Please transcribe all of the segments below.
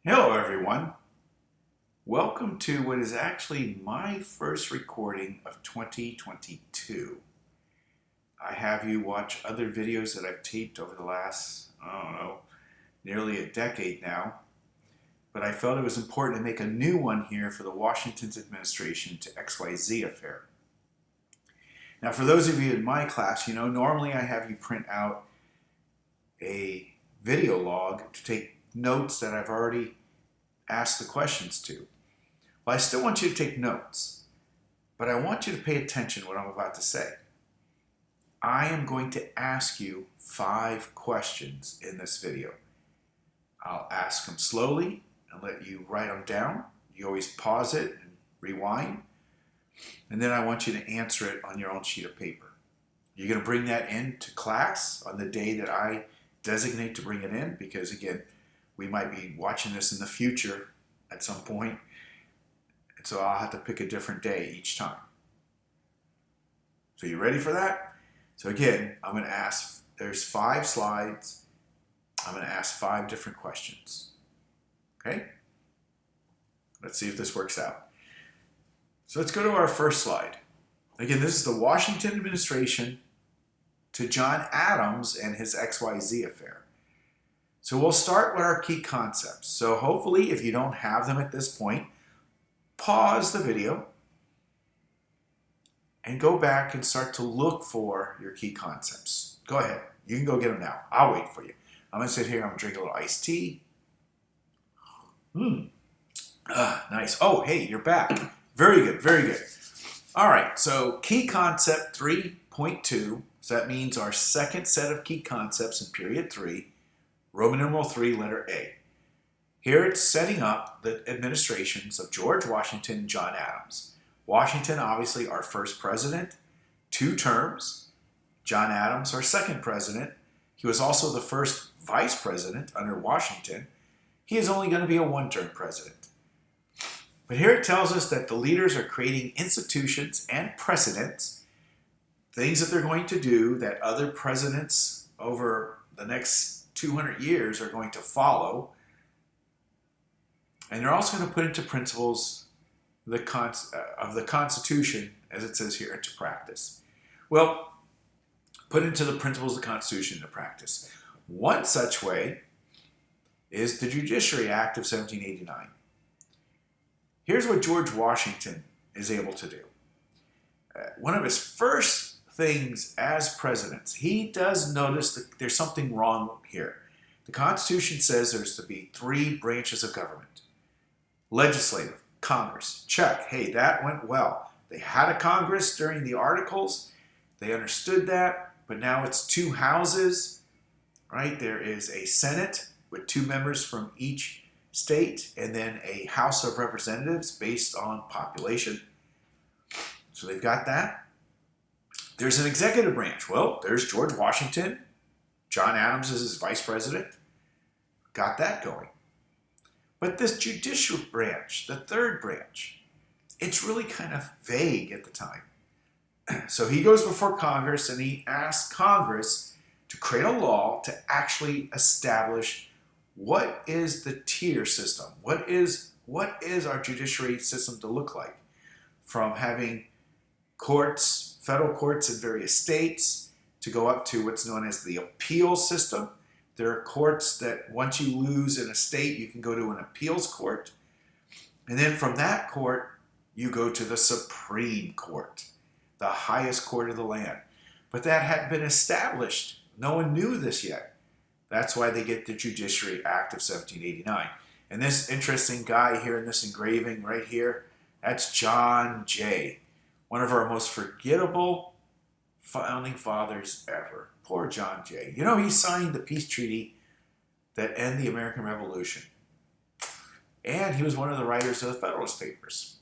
Hello everyone. Welcome to what is actually my first recording of 2022. I have you watch other videos that I've taped over the last, nearly a decade now. But I felt it was important to make a new one here for the Washington's administration to XYZ affair. Now for those of you in my class, normally I have you print out a video log to take notes that I've already asked the questions to. Well, I still want you to take notes, but I want you to pay attention to what I'm about to say. I am going to ask you 5 questions in this video. I'll ask them slowly and let you write them down. You always pause it and rewind. And then I want you to answer it on your own sheet of paper. You're going to bring that into class on the day that I designate to bring it in, because again, we might be watching this in the future at some point, and so I'll have to pick a different day each time. So you ready for that? So again, I'm going to ask, there's 5 slides. I'm going to ask 5 different questions. Okay? Let's see if this works out. So let's go to our first slide. Again, this is the Washington administration to John Adams and his XYZ affair. So we'll start with our key concepts. So hopefully, if you don't have them at this point, pause the video and go back and start to look for your key concepts. Go ahead. You can go get them now. I'll wait for you. I'm going to sit here. I'm going to drink a little iced tea. Nice. Oh, hey, you're back. Very good. Very good. All right. So key concept 3.2. So that means our second set of key concepts in period 3, Roman numeral 3, letter A. Here it's setting up the administrations of George Washington and John Adams. Washington, obviously, our first president, 2 terms. John Adams, our second president. He was also the first vice president under Washington. He is only going to be a 1-term president. But here it tells us that the leaders are creating institutions and precedents, things that they're going to do that other presidents over the next 200 years are going to follow. And they're also going to put into principles of the Constitution, as it says here, into practice. Well, put into the principles of the Constitution into practice. One such way is the Judiciary Act of 1789. Here's what George Washington is able to do. One of his first things as president, he does notice that there's something wrong here. The Constitution says there's to be 3 branches of government. Legislative, Congress, check. Hey, that went well. They had a Congress during the Articles. They understood that, but now it's 2 houses, right? There is a Senate with 2 members from each state, and then a House of Representatives based on population. So they've got that. There's an executive branch. Well, there's George Washington. John Adams is his vice president. Got that going. But this judicial branch, the 3rd branch, it's really kind of vague at the time. So he goes before Congress and he asks Congress to create a law to actually establish what is the tier system. What is our judiciary system to look like? From having courts, federal courts in various states, to go up to what's known as the appeal system. There are courts that once you lose in a state, you can go to an appeals court. And then from that court, you go to the Supreme Court, the highest court of the land. But that hadn't been established. No one knew this yet. That's why they get the Judiciary Act of 1789. And this interesting guy here in this engraving right here, that's John Jay. One of our most forgettable founding fathers ever. Poor John Jay. He signed the peace treaty that ended the American Revolution. And he was one of the writers of the Federalist Papers.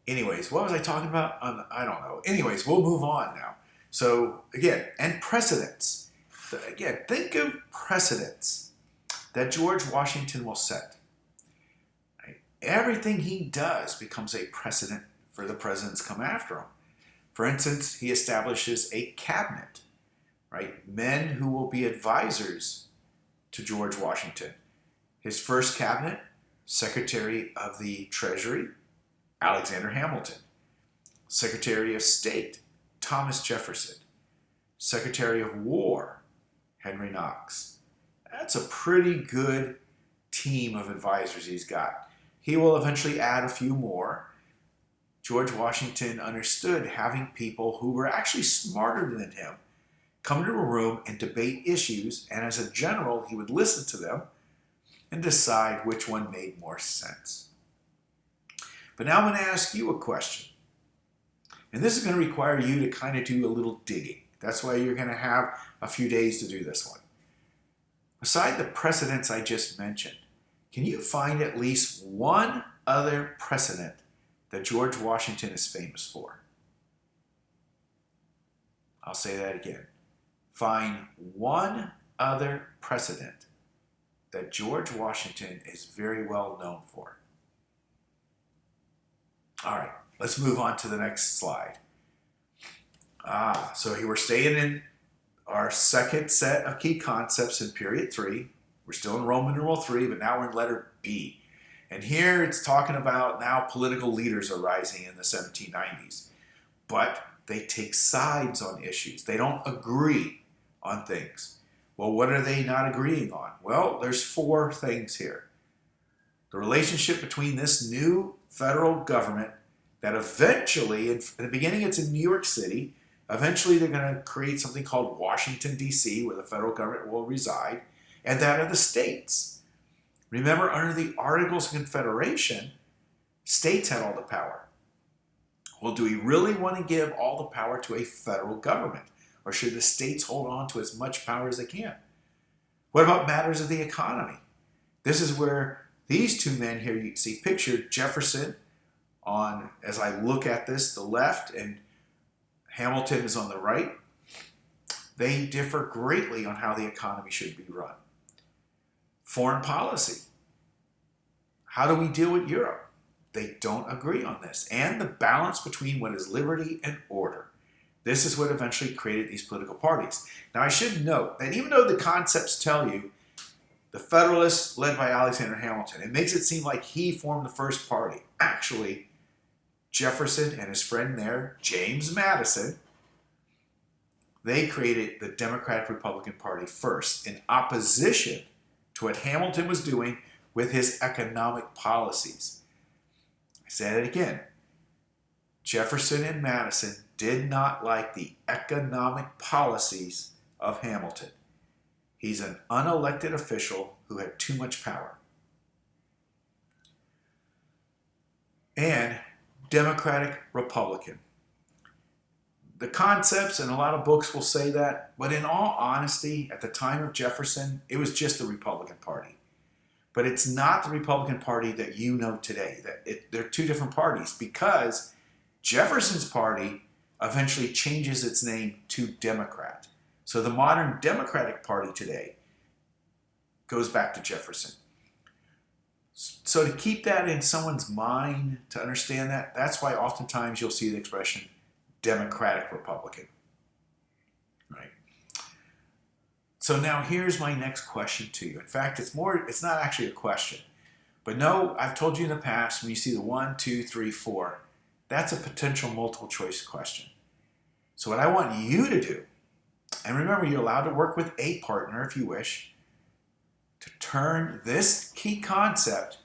Anyways, what was I talking about? I don't know. Anyways, we'll move on now. So again, and precedents. Again, think of precedents that George Washington will set. Right? Everything he does becomes a precedent for the presidents come after him. For instance, he establishes a cabinet, right? Men who will be advisors to George Washington. His first cabinet, Secretary of the Treasury, Alexander Hamilton. Secretary of State, Thomas Jefferson. Secretary of War, Henry Knox. That's a pretty good team of advisors he's got. He will eventually add a few more. George Washington understood having people who were actually smarter than him come into a room and debate issues, and as a general, he would listen to them and decide which one made more sense. But now I'm going to ask you a question. And this is going to require you to kind of do a little digging. That's why you're going to have a few days to do this one. Aside the precedents I just mentioned, can you find at least one other precedent that George Washington is famous for? I'll say that again. Find one other precedent that George Washington is very well known for. All right, let's move on to the next slide. So here we're staying in our second set of key concepts in period 3. We're still in Roman numeral 3, but now we're in letter B. And here it's talking about now political leaders are rising in the 1790s. But they take sides on issues. They don't agree on things. Well, what are they not agreeing on? Well, there's 4 things here. The relationship between this new federal government that eventually, in the beginning it's in New York City, eventually they're going to create something called Washington, D.C., where the federal government will reside, and that of the states. Remember, under the Articles of Confederation, states had all the power. Well, do we really want to give all the power to a federal government? Or should the states hold on to as much power as they can? What about matters of the economy? This is where these 2 men here you see pictured, Jefferson on, as I look at this, the left, and Hamilton is on the right. They differ greatly on how the economy should be run. Foreign policy. How do we deal with Europe? They don't agree on this. And the balance between what is liberty and order. This is what eventually created these political parties. Now I should note that even though the concepts tell you the Federalists led by Alexander Hamilton, it makes it seem like he formed the first party. Actually, Jefferson and his friend there, James Madison, they created the Democratic Republican Party first in opposition to what Hamilton was doing with his economic policies. I say it again. Jefferson and Madison did not like the economic policies of Hamilton. He's an unelected official who had too much power. And Democratic Republican. The concepts and a lot of books will say that, but in all honesty, at the time of Jefferson, it was just the Republican Party. But it's not the Republican Party that you know today. They're 2 different parties because Jefferson's party eventually changes its name to Democrat. So the modern Democratic Party today goes back to Jefferson. So to keep that in someone's mind, to understand that, that's why oftentimes you'll see the expression Democratic Republican. Right? So now here's my next question to you. In fact, it's not actually a question. But no, I've told you in the past, when you see the 1, 2, 3, 4, that's a potential multiple choice question. So what I want you to do, and remember you're allowed to work with a partner if you wish, to turn this key concept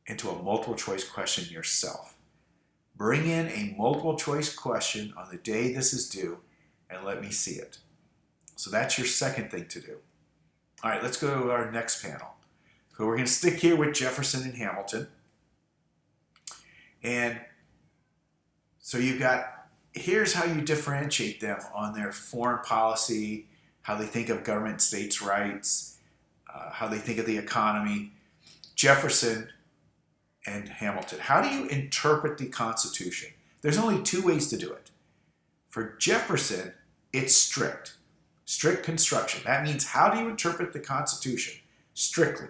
into a multiple choice question yourself. Bring in a multiple choice question on the day this is due and let me see it. So that's your second thing to do. All right, let's go to our next panel. So we're going to stick here with Jefferson and Hamilton. And so you've got, here's how you differentiate them on their foreign policy, how they think of government states' rights, how they think of the economy. Jefferson and Hamilton. How do you interpret the Constitution? There's only 2 ways to do it. For Jefferson, it's strict. Strict construction. That means how do you interpret the Constitution? Strictly.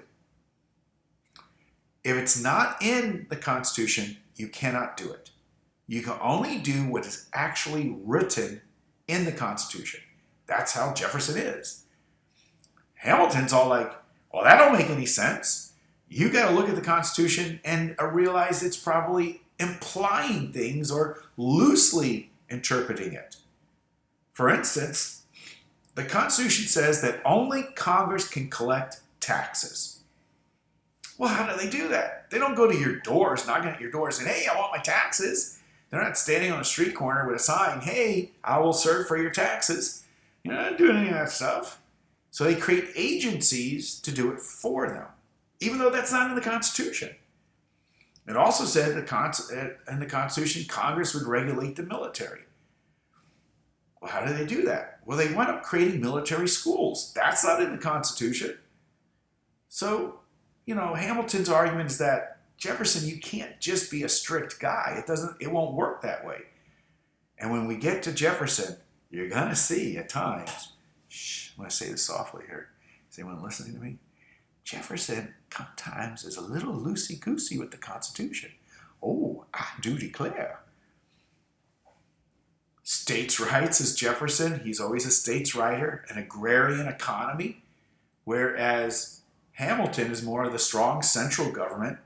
If it's not in the Constitution, you cannot do it. You can only do what is actually written in the Constitution. That's how Jefferson is. Hamilton's all like, well, that don't make any sense. you got to look at the Constitution and realize it's probably implying things or loosely interpreting it. For instance, the Constitution says that only Congress can collect taxes. Well, how do they do that? They don't go to your doors, knocking at your door saying, hey, I want my taxes. They're not standing on a street corner with a sign, hey, I will serve for your taxes. You're not doing any of that stuff. So they create agencies to do it for them, even though that's not in the Constitution. It also said in the Constitution, Congress would regulate the military. Well, how do they do that? Well, they wound up creating military schools. That's not in the Constitution. So, Hamilton's argument is that, Jefferson, you can't just be a strict guy. It won't work that way. And when we get to Jefferson, you're going to see at times, I'm going to say this softly here. Is anyone listening to me? Jefferson sometimes is a little loosey-goosey with the Constitution. Oh, I do declare. States' rights is Jefferson. He's always a states' righter, an agrarian economy, whereas Hamilton is more of the strong central government,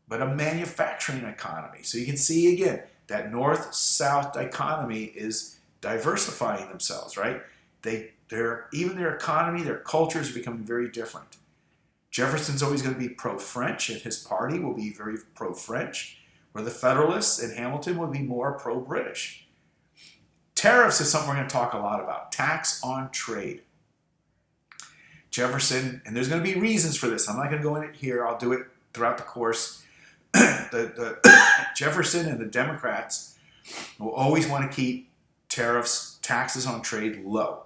but a manufacturing economy. So you can see, again, that north-south dichotomy is diversifying themselves, right? Even their economy, their culture is becoming very different. Jefferson's always going to be pro-French, and his party will be very pro-French, where the Federalists in Hamilton will be more pro-British. Tariffs is something we're going to talk a lot about. Tax on trade. Jefferson, and there's going to be reasons for this. I'm not going to go in it here. I'll do it throughout the course. Jefferson and the Democrats will always want to keep tariffs, taxes on trade low.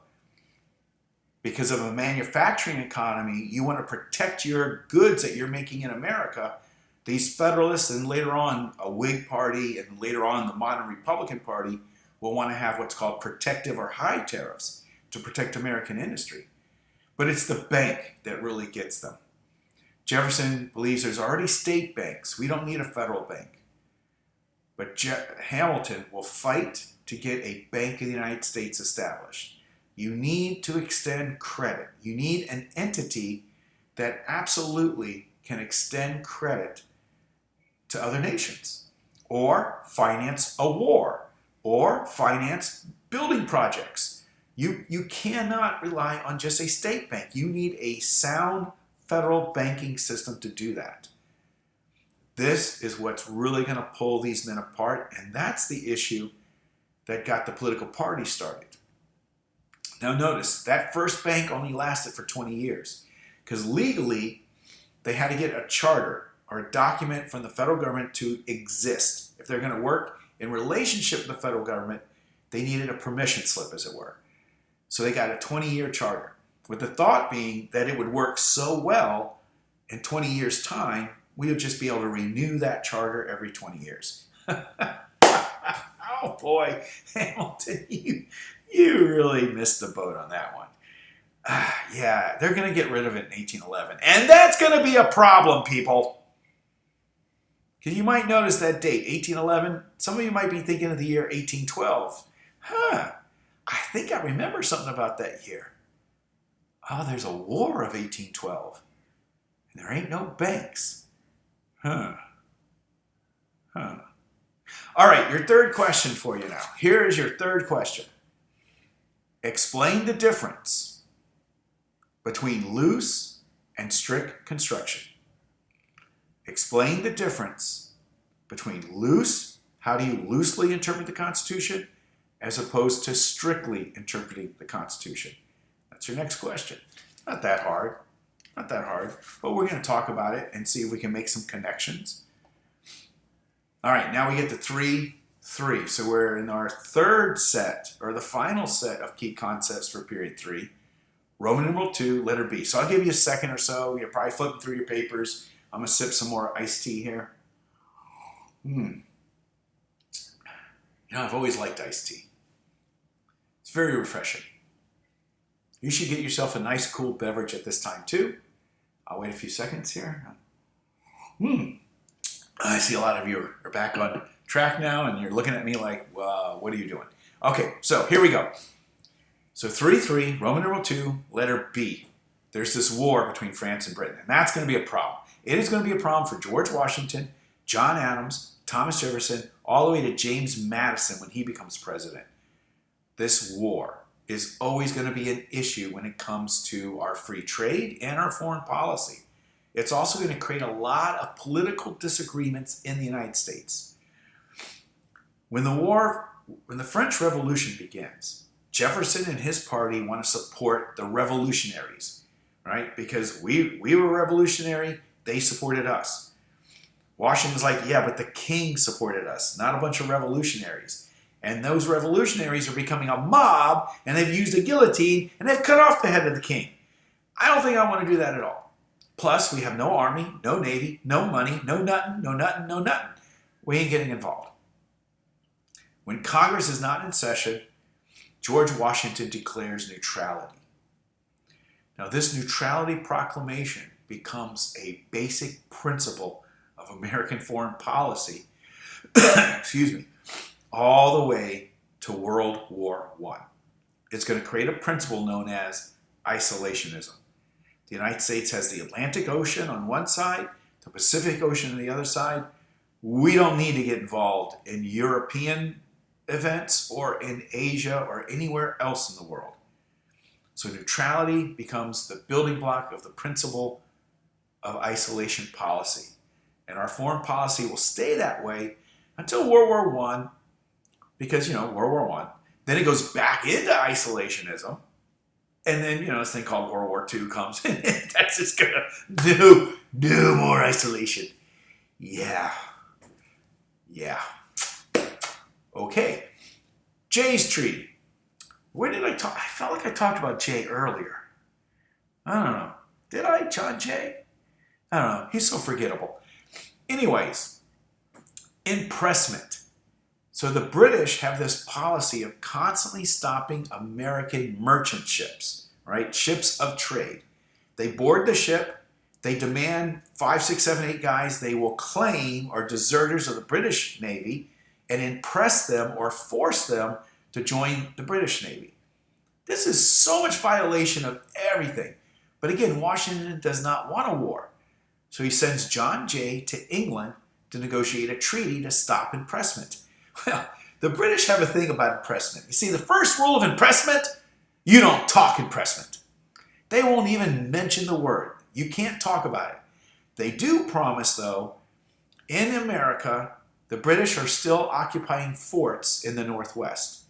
Because of a manufacturing economy, you want to protect your goods that you're making in America. These Federalists and later on a Whig party and later on the modern Republican Party will want to have what's called protective or high tariffs to protect American industry. But it's the bank that really gets them. Jefferson believes there's already state banks. We don't need a federal bank. But Hamilton will fight to get a Bank of the United States established. You need to extend credit. You need an entity that absolutely can extend credit to other nations, or finance a war, or finance building projects. You cannot rely on just a state bank. You need a sound federal banking system to do that. This is what's really going to pull these men apart, and that's the issue that got the political party started. Now notice, that first bank only lasted for 20 years, because legally they had to get a charter or a document from the federal government to exist. If they're going to work in relationship with the federal government, they needed a permission slip, as it were. So they got a 20-year charter, with the thought being that it would work so well in 20 years' time, we would just be able to renew that charter every 20 years. Oh boy, Hamilton, you really missed the boat on that one. Yeah, they're going to get rid of it in 1811. And that's going to be a problem, people. Because you might notice that date, 1811. Some of you might be thinking of the year 1812. I think I remember something about that year. Oh, there's a war of 1812. And there ain't no banks. All right, your third question for you now. Here is your third question. Explain the difference between loose and strict construction. Explain the difference between loose, how do you loosely interpret the Constitution, as opposed to strictly interpreting the Constitution. That's your next question. Not that hard. Not that hard. But we're going to talk about it and see if we can make some connections. All right, now we get to 3.3. So we're in our third set, or the final set of key concepts for period 3. Roman numeral 2, letter B. So I'll give you a second or so. You're probably flipping through your papers. I'm going to sip some more iced tea here. I've always liked iced tea. It's very refreshing. You should get yourself a nice cool beverage at this time too. I'll wait a few seconds here. I see a lot of you are back on track now and you're looking at me like, what are you doing? Okay, so here we go. So 3.3, Roman numeral 2, letter B. there's this war between France and Britain, and that's going to be a problem. It is going to be a problem for George Washington, John Adams, Thomas Jefferson, all the way to James Madison when he becomes president. This war is always going to be an issue when it comes to our free trade and our foreign policy. It's also going to create a lot of political disagreements in the United States. When the French Revolution begins, Jefferson and his party want to support the revolutionaries, right? Because we were revolutionary, they supported us. Washington's like, yeah, but the king supported us, not a bunch of revolutionaries. And those revolutionaries are becoming a mob, and they've used a guillotine, and they've cut off the head of the king. I don't think I want to do that at all. Plus, we have no army, no navy, no money, no nothing, no nothing, no nothing. We ain't getting involved. When Congress is not in session, George Washington declares neutrality. Now, this Neutrality Proclamation becomes a basic principle of American foreign policy, excuse me, all the way to World War I. It's going to create a principle known as isolationism. The United States has the Atlantic Ocean on one side, the Pacific Ocean on the other side. We don't need to get involved in European events or in Asia or anywhere else in the world. So neutrality becomes the building block of the principle of isolation policy. And our foreign policy will stay that way until World War I, because, World War I. Then it goes back into isolationism. And then, this thing called World War II comes. And that's just going to do more isolation. Yeah. Okay. Jay's Treaty. Where did I talk? I felt like I talked about Jay earlier. I don't know. Did I, John Jay? I don't know. He's so forgettable. Anyways, impressment. So the British have this policy of constantly stopping American merchant ships, right? Ships of trade. They board the ship. They demand 5, 6, 7, 8 guys they will claim are deserters of the British Navy and impress them or force them to join the British Navy. This is so much violation of everything. But again, Washington does not want a war. So he sends John Jay to England to negotiate a treaty to stop impressment. Well, the British have a thing about impressment. You see, the first rule of impressment, you don't talk impressment. They won't even mention the word. You can't talk about it. They do promise, though, in America, the British are still occupying forts in the Northwest.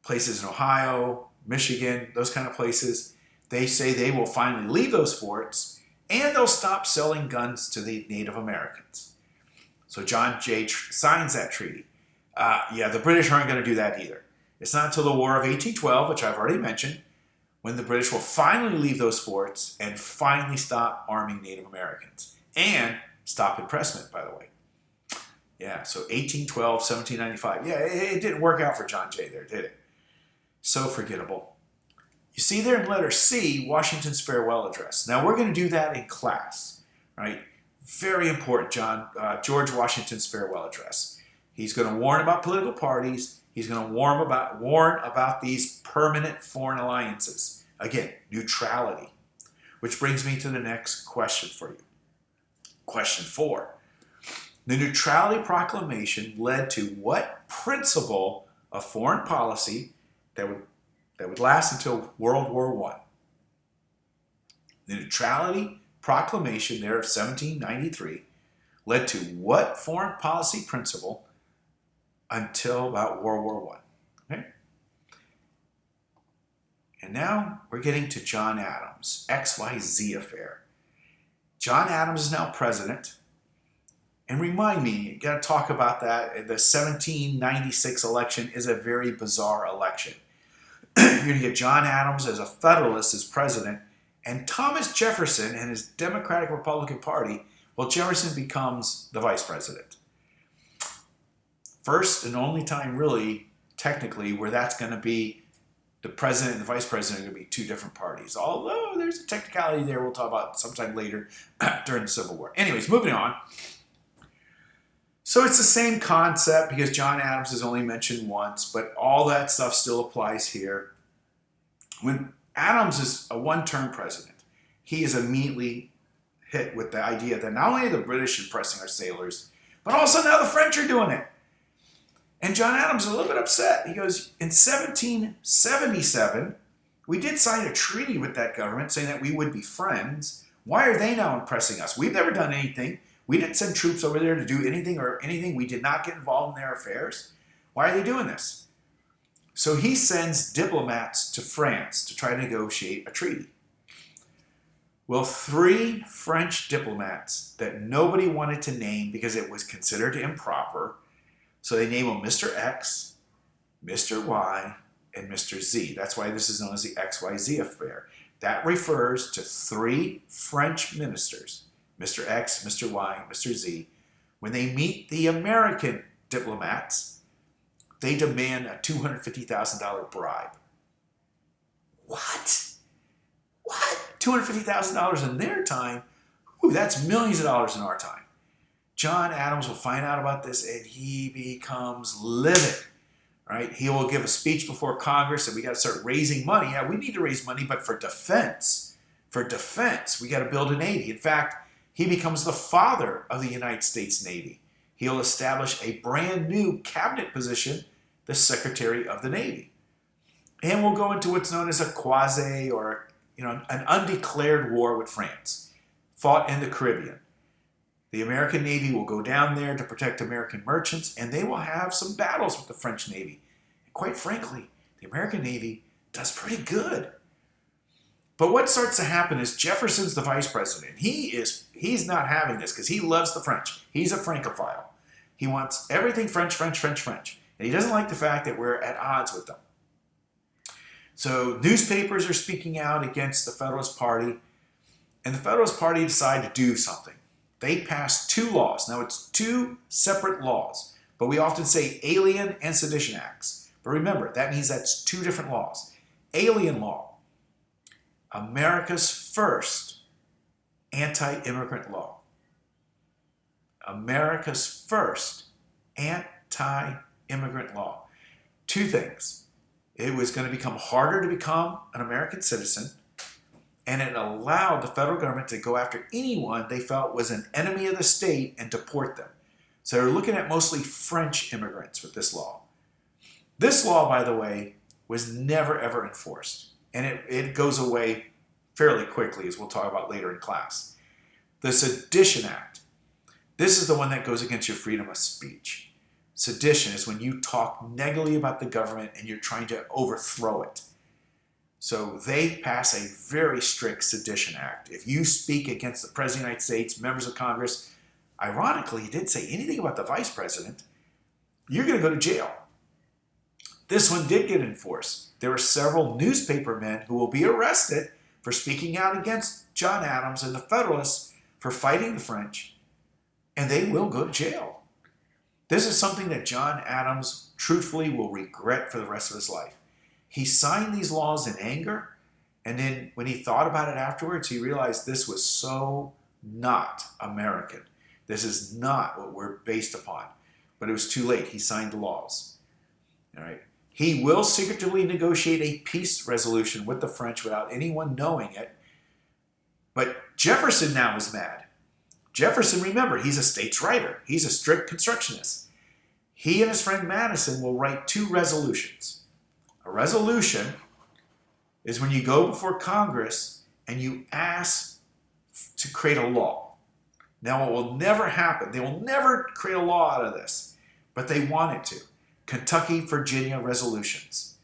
Places in Ohio, Michigan, those kind of places. They say they will finally leave those forts and they'll stop selling guns to the Native Americans. So John Jay signs that treaty. The British aren't going to do that either. It's not until the War of 1812, which I've already mentioned, when the British will finally leave those forts and finally stop arming Native Americans. And stop impressment, by the way. Yeah, so 1812, 1795. Yeah, it didn't work out for John Jay there, did it? So forgettable. You see there in letter C, Washington's farewell address. Now, we're going to do that in class, right? Very important, George Washington's farewell address. He's going to warn about political parties. He's going to warn about these permanent foreign alliances. Again, neutrality. Which brings me to the next question for you. Question 4. The Neutrality Proclamation led to what principle of foreign policy that would last until World War I? The Neutrality Proclamation there of 1793 led to what foreign policy principle until about World War I? Okay? And now we're getting to John Adams, XYZ affair. John Adams is now president. And remind me, you got to talk about that. The 1796 election is a very bizarre election. You're going to get John Adams as a Federalist as president, and Thomas Jefferson and his Democratic Republican Party, well, Jefferson becomes the vice president. First and only time, really, technically, where that's going to be the president and the vice president are going to be two different parties. Although there's a technicality there we'll talk about sometime later during the Civil War. Anyways, moving on. So it's the same concept because John Adams is only mentioned once, but all that stuff still applies here. When Adams is a one-term president, he is immediately hit with the idea that not only are the British impressing our sailors, but also now the French are doing it. And John Adams is a little bit upset. He goes, in 1777, we did sign a treaty with that government saying that we would be friends. Why are they now impressing us? We've never done anything. We didn't send troops over there to do anything or anything. We did not get involved in their affairs. Why are they doing this? So he sends diplomats to France to try to negotiate a treaty. Well, 3 French diplomats that nobody wanted to name because it was considered improper, so they name them Mr. X, Mr. Y, and Mr. Z. That's why this is known as the XYZ affair. That refers to 3 French ministers, Mr. X, Mr. Y, Mr. Z. When they meet the American diplomats, they demand a $250,000 bribe. What? $250,000 in their time? Ooh, that's millions of dollars in our time. John Adams will find out about this and he becomes livid. Right? He will give a speech before Congress and we got to start raising money. Yeah, we need to raise money, but for defense. For defense, we got to build a Navy. In fact, he becomes the father of the United States Navy. He'll establish a brand new cabinet position, the Secretary of the Navy. And we'll go into what's known as a quasi or an undeclared war with France, fought in the Caribbean. The American Navy will go down there to protect American merchants, and they will have some battles with the French Navy. And quite frankly, the American Navy does pretty good. But what starts to happen is Jefferson's the vice president. He's not having this because he loves the French. He's a Francophile. He wants everything French, French, French, French. And he doesn't like the fact that we're at odds with them. So newspapers are speaking out against the Federalist Party, and the Federalist Party decide to do something. They passed 2 laws. Now it's 2 separate laws, but we often say Alien and Sedition Acts. But remember, that means that's 2 different laws. Alien law, America's first anti-immigrant law. America's first anti-immigrant law. 2 things. It was going to become harder to become an American citizen, and it allowed the federal government to go after anyone they felt was an enemy of the state and deport them. So they're looking at mostly French immigrants with this law. This law, by the way, was never ever enforced, and it goes away fairly quickly, as we'll talk about later in class. The Sedition Act. This is the one that goes against your freedom of speech. Sedition is when you talk negatively about the government and you're trying to overthrow it. So they pass a very strict Sedition Act. If you speak against the President of the United States, members of Congress, ironically, he didn't say anything about the Vice President, you're going to go to jail. This one did get enforced. There were several newspaper men who will be arrested for speaking out against John Adams and the Federalists for fighting the French, and they will go to jail. This is something that John Adams truthfully will regret for the rest of his life. He signed these laws in anger, and then when he thought about it afterwards, he realized this was so not American. This is not what we're based upon. But it was too late. He signed the laws. All right. He will secretively negotiate a peace resolution with the French without anyone knowing it. But Jefferson now is mad. Jefferson, remember, he's a states' writer. He's a strict constructionist. He and his friend Madison will write 2 resolutions. A resolution is when you go before Congress and you ask to create a law. Now, it will never happen. They will never create a law out of this, but they want it to. Kentucky, Virginia resolutions.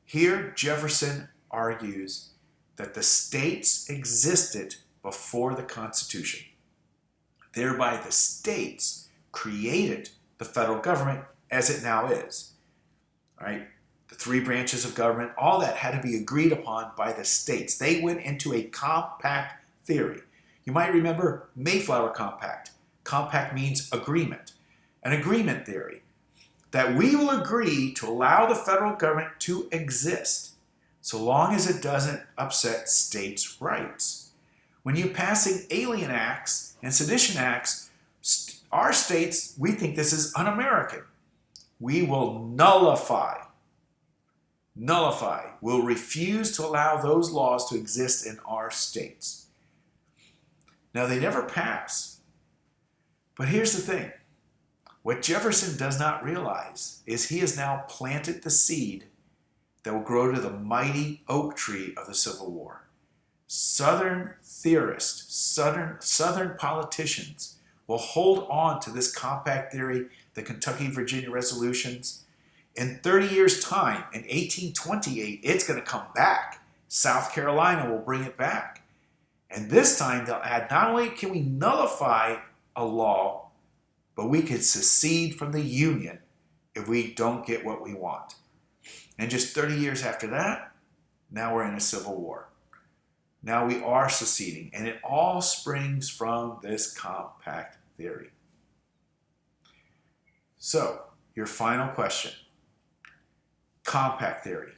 Here, Jefferson argues that the states existed before the Constitution. Thereby, the states created the federal government as it now is. All right? The 3 branches of government, all that had to be agreed upon by the states. They went into a compact theory. You might remember Mayflower Compact. Compact means agreement. An agreement theory that we will agree to allow the federal government to exist so long as it doesn't upset states' rights. When you're passing Alien Acts and Sedition Acts, our states, we think this is un-American. We will nullify nullify, will refuse to allow those laws to exist in our states. Now, they never pass. But here's the thing. What Jefferson does not realize is he has now planted the seed that will grow to the mighty oak tree of the Civil War. Southern theorists, Southern politicians will hold on to this compact theory, the Kentucky-Virginia resolutions. In 30 years' time, in 1828, it's going to come back. South Carolina will bring it back. And this time they'll add, not only can we nullify a law, but we could secede from the Union if we don't get what we want. And just 30 years after that, now we're in a civil war. Now we are seceding, and it all springs from this compact theory. So, your final question. Compact theory.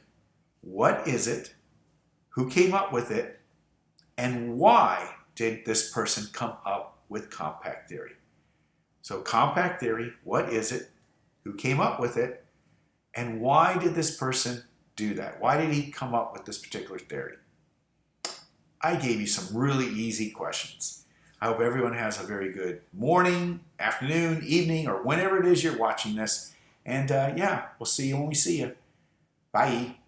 What is it? Who came up with it? And why did this person come up with compact theory? So compact theory, what is it? Who came up with it? And why did this person do that? Why did he come up with this particular theory? I gave you some really easy questions. I hope everyone has a very good morning, afternoon, evening, or whenever it is you're watching this. And yeah, we'll see you when we see you. Bye.